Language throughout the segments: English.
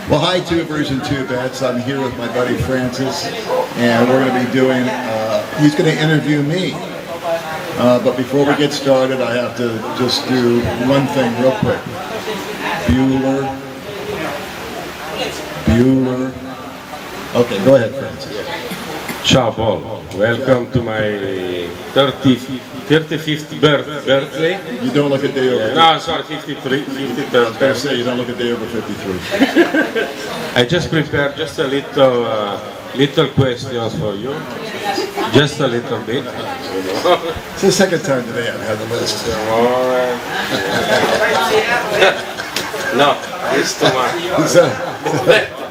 Well, hi, tubers and tubettes. I'm here with my buddy Francis, and we're going to be doing, he's going to interview me. But before we get started, I have to just do one thing real quick. Bueller. Okay, go ahead, Francis. Ciao Paul, welcome to my 35th birthday. You don't look a day over. No, sorry, 53rd I was going to say, you don't look a day over 53. I just prepared just a little questions for you. Just a little bit. It's the second time today I've had the list. No, it's too much.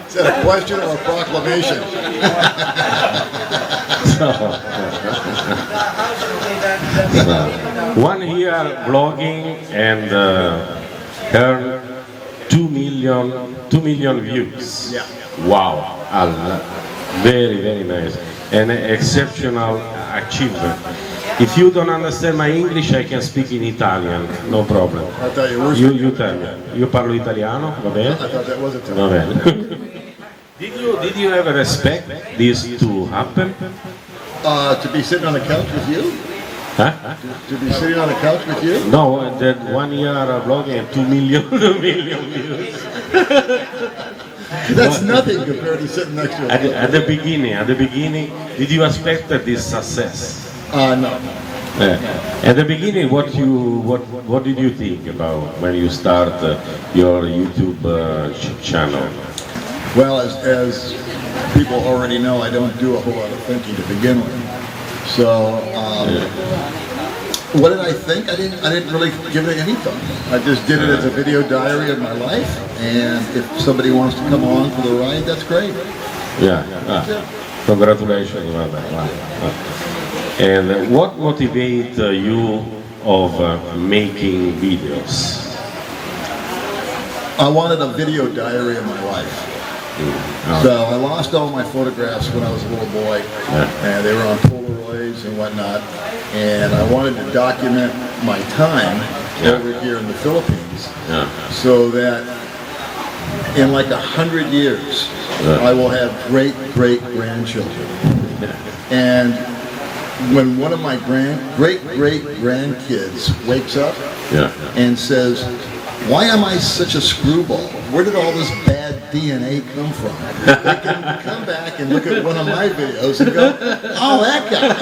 Is that a question or a proclamation? So, 1 year blogging and earn 2 million views. Yeah. Wow, very, very nice. An exceptional achievement. If you don't understand my English, I can speak in Italian, no problem. I'll tell you, You tell me. Io parlo italiano, va bene? I thought that was a Va bene. Did you ever expect this to happen? To be sitting on the couch with you? Huh? To be sitting on the couch with you? No, that 1 year blogging and 2 million views. That's nothing compared to sitting next to you. At the beginning, did you expect this success? No. At the beginning, what did you think about when you start your YouTube channel? Well, as people already know, I don't do a whole lot of thinking to begin with. So, what did I think? I didn't really give it any thought. I just did it as a video diary of my life, and if somebody wants to come along for the ride, that's great. Yeah. Congratulations. And what motivates you of making videos? I wanted a video diary of my life. So I lost all my photographs when I was a little boy, and they were on Polaroids and whatnot, and I wanted to document my time over here in the Philippines so that in like 100 years I will have great-great-grandchildren. And when one of my great-great-grandkids wakes up and says, "Why am I such a screwball? Where did all this bad DNA come from?" They can come back and look at one of my videos and go, "Oh, that guy,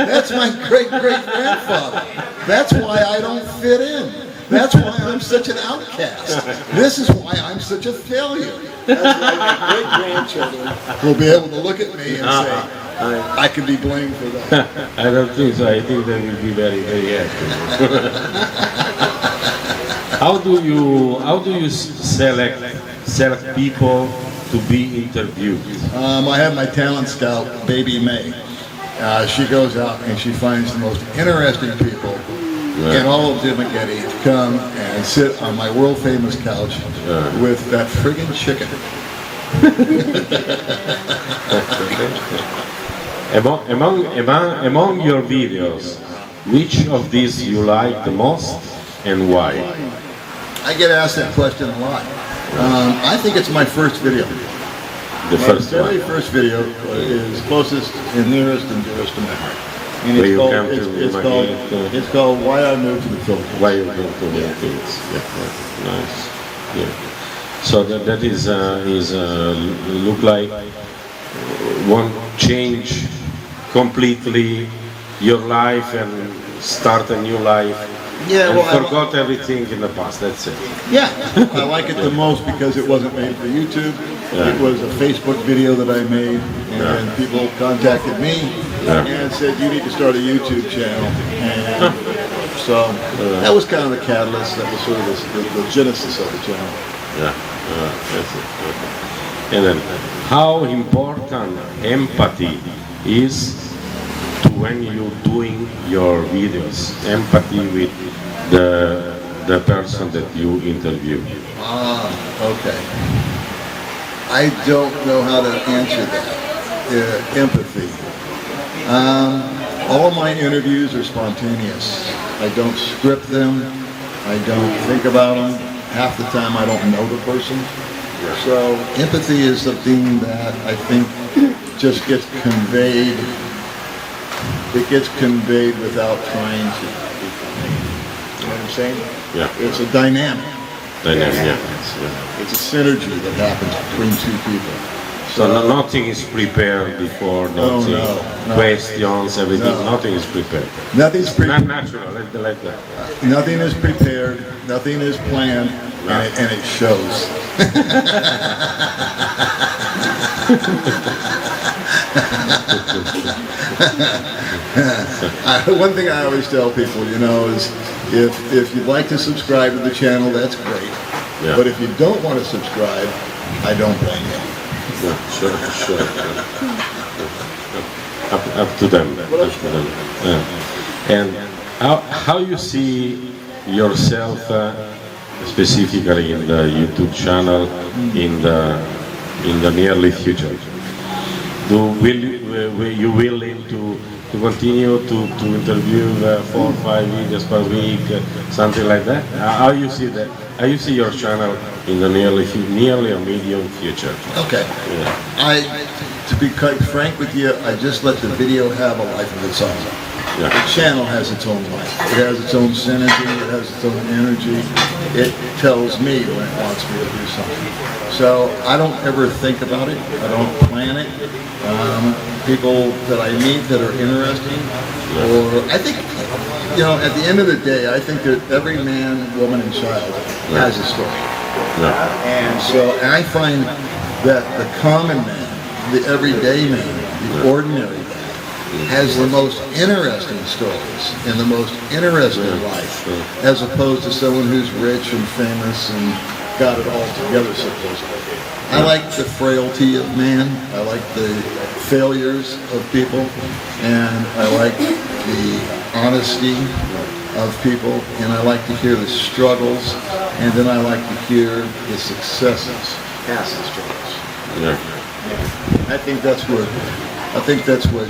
that's my great-great-grandfather. That's why I don't fit in. That's why I'm such an outcast. This is why I'm such a failure." That's why my great-grandchildren will be able to look at me and say, I can be blamed for that. I don't think so. I think they will be very, very happy. How do you select people to be interviewed? I have my talent scout, Baby May. She goes out and she finds the most interesting people in all of Dumaguete to come and sit on my world famous couch with that friggin' chicken. Among your videos, which of these you like the most and why? I get asked that question a lot. I think it's my first video. The first one. My very first video is closest and nearest and dearest to my heart. And it's called Why I Moved to the Philippines. Why you moved to the Philippines? Nice. Yeah. So that is look like one change completely your life and start a new life. Yeah, and forgot everything in the past, that's it. Yeah, I like it the most because it wasn't made for YouTube. It was a Facebook video that I made, and people contacted me and said, "You need to start a YouTube channel." And so that was kind of the catalyst, that was sort of the genesis of the channel. That's it. And then, how important empathy is to when you're doing your videos? Empathy with the person that you interview. Okay. I don't know how to answer that. Empathy. All my interviews are spontaneous. I don't script them. I don't think about them. Half the time I don't know the person. So empathy is something that I think just gets conveyed. It gets conveyed without trying to. You know what I'm saying? Yeah. It's a dynamic. Yeah. It's a synergy that happens between two people. So nothing is prepared before, nothing, questions, everything, nothing is prepared. Nothing's Not natural, like that. Nothing is prepared, nothing is planned, and it shows. One thing I always tell people, you know, is if you'd like to subscribe to the channel, that's great. Yeah. But if you don't want to subscribe, I don't blame you. Yeah, sure. Up to them. Yeah. And how you see yourself specifically in the YouTube channel in the nearly future? Will you willing to continue to interview 4 or 5 videos per week, something like that? How you see that? How you see your channel in the nearly or medium future? Okay. Yeah. To be quite frank with you, I just let the video have a life of its own. Yeah. The channel has its own life. It has its own synergy. It has its own energy. It tells me when it wants me to do something. So I don't ever think about it. I don't plan it. People that I meet that are interesting, or I think, you know, at the end of the day, I think that every man, woman, and child has a story. And I find that the common man, the everyday man, the ordinary man, has the most interesting stories and the most interesting life, as opposed to someone who's rich and famous and got it all together, supposedly. I like the frailty of man, I like the failures of people, and I like the honesty of people, and I like to hear the struggles, and then I like to hear the successes past the struggles. I think that's what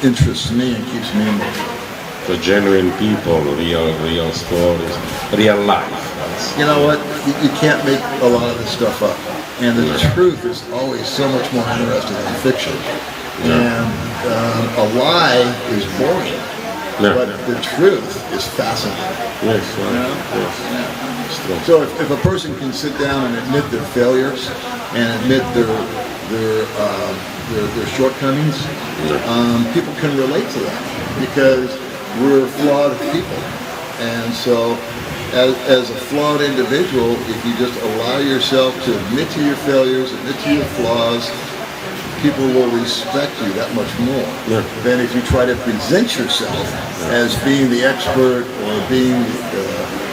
interests me and keeps me moving. The genuine people, real stories, real life. You know what? You can't make a lot of this stuff up. And the truth is always so much more interesting than fiction. And a lie is boring, but the truth is fascinating. Yes. So if a person can sit down and admit their failures and admit their shortcomings, people can relate to that because we're flawed people. And so as a flawed individual, if you just allow yourself to admit to your failures, admit to your flaws, people will respect you that much more than if you try to present yourself as being the expert or being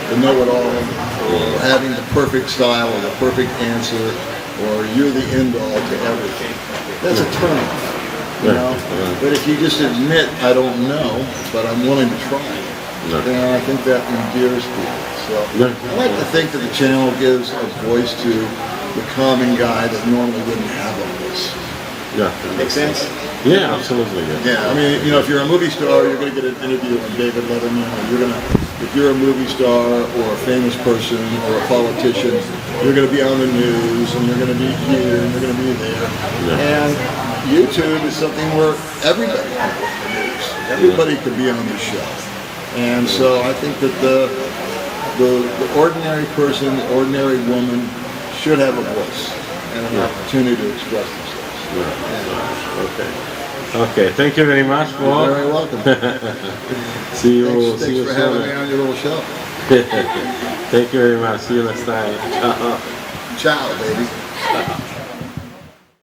the know-it-all or having the perfect style or the perfect answer or you're the end-all to everything. That's a turn-off, you know? But if you just admit, I don't know, but I'm willing to try, then I think that endears people. So I like to think that the channel gives a voice to the common guy that normally wouldn't have a voice. Make sense? Yeah, absolutely. Yeah, I mean, you know, if you're a movie star, you're going to get an interview with David Letterman, or if you're a movie star or a famous person or a politician, you're going to be on the news, and you're going to be here, and you're going to be there. And YouTube is something where everybody can be on the news. Everybody can be on the show. And so I think that the ordinary person, the ordinary woman should have a voice and an opportunity to express themselves. Okay, thank you very much for. You're very welcome. See you Thanks soon. for having me on your little show. Thank you very much. See you next time. Ciao. Ciao, baby.